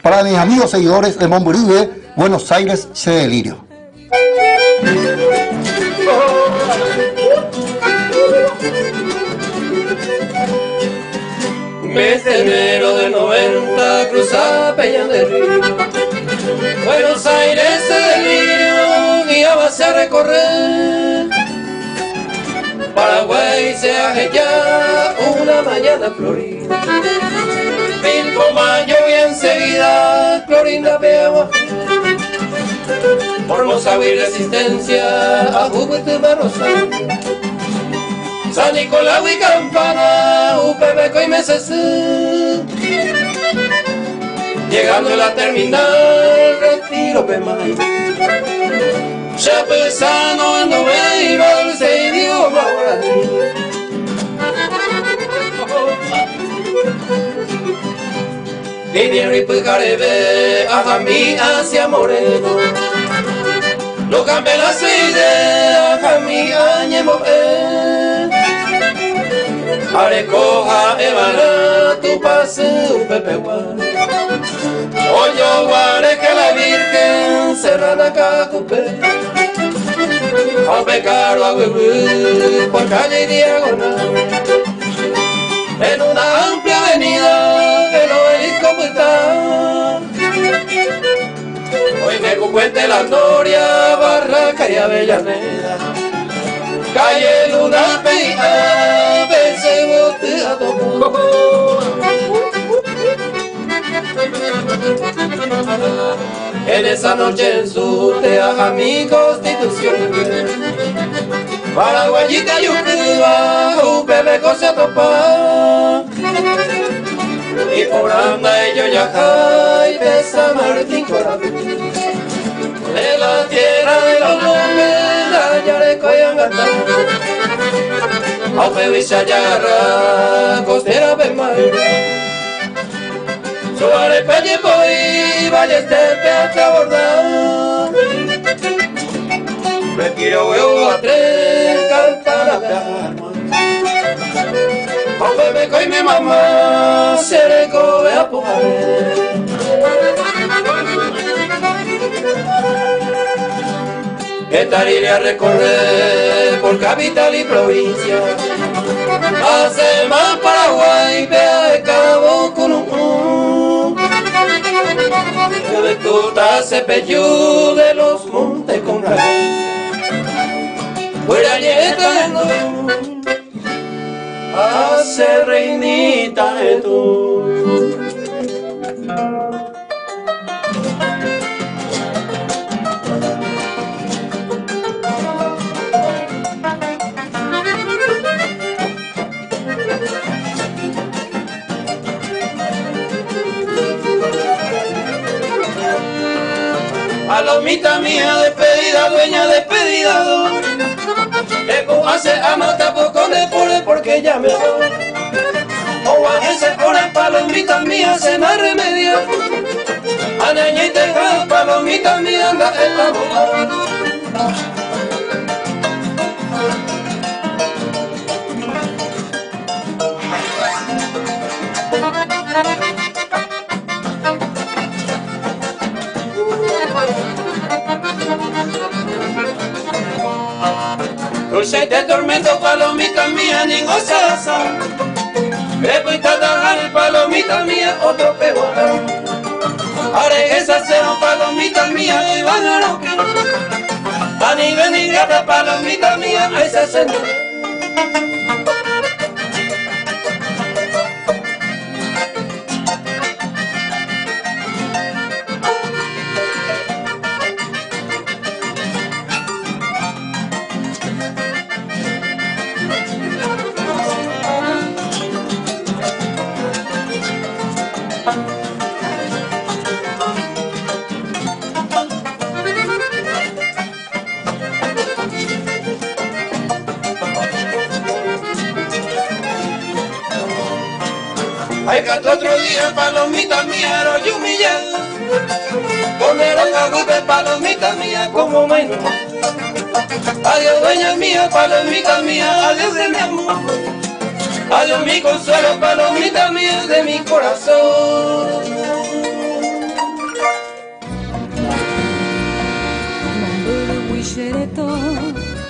para mis amigos seguidores de Momburibe, Buenos Aires, se delirio. Mes de enero del 90, cruzaba Peña del Río. Buenos Aires se delirio, guiábase a recorrer. Paraguay se ya una mañana florida. Pilcomayo y enseguida Clorinda veamos. Formosa y Resistencia, a Juventud Barrosa. San Nicolau y Campana, Upebeco y Mesesú. Llegando a la terminal, Retiro Pemay. Chapezano en Noveival, se dio Guaraní. Viniero y Pucarebe, a Jamí hacia Moreno. Lo cambié la idea, Jamí añemo Arecoja, Evana, tu pase, un Pepe Guan. Oyo Guare que la Virgen, Serrana Cacupé. A Pecaro, a Huehué, por calle y diagonal. En una amplia avenida, que no veis cómo está. Hoy me cuente la Noria, Barraca y Avellaneda. Calle Luna Peña, pensé bote a todo. En esa noche en su teaja mi constitución. Paraguayita y Ucuba, Upebeco se topa. Y por anda ellos ya y pesa Martín Corazón. De la tierra de los López, la Yareco y Angata. Aupe Villayarra, costera Pemay. Suárez Peñepoy, Ballester hasta Bordán. Retiro huevo a tres, canta la calma. Aupe Beco y mi mamá, Sereco ve a poder. Que Tarire a recorrer por capital y provincia. Hace más Paraguay, vea de Cabo con un. Que de Tuta se peyú de los montes con Galicia. Fuera yetando, hace reinita de tú. Palomita mía despedida, dueña despedida. Eco hace amata poco de pure porque ya me voy. O a ese hora palomita mía se me remedia. A niña y teja, palomita mía anda en la boca. Cruce de tormento, palomita mía, ni gozaza. Después de atajar, palomita mía, otro peguara. Haré esa cero, palomita mía, y van a lo que. A nivel ni gata, palomita mía, a esa cena. Hay que otro día, palomita mía, era yo humillado. Poner a cagote, palomita mía, como menos. Adiós, dueña mía, palomita mía, adiós de mi amor. Adiós, mi consuelo, palomita mía, de mi corazón. Xeretó.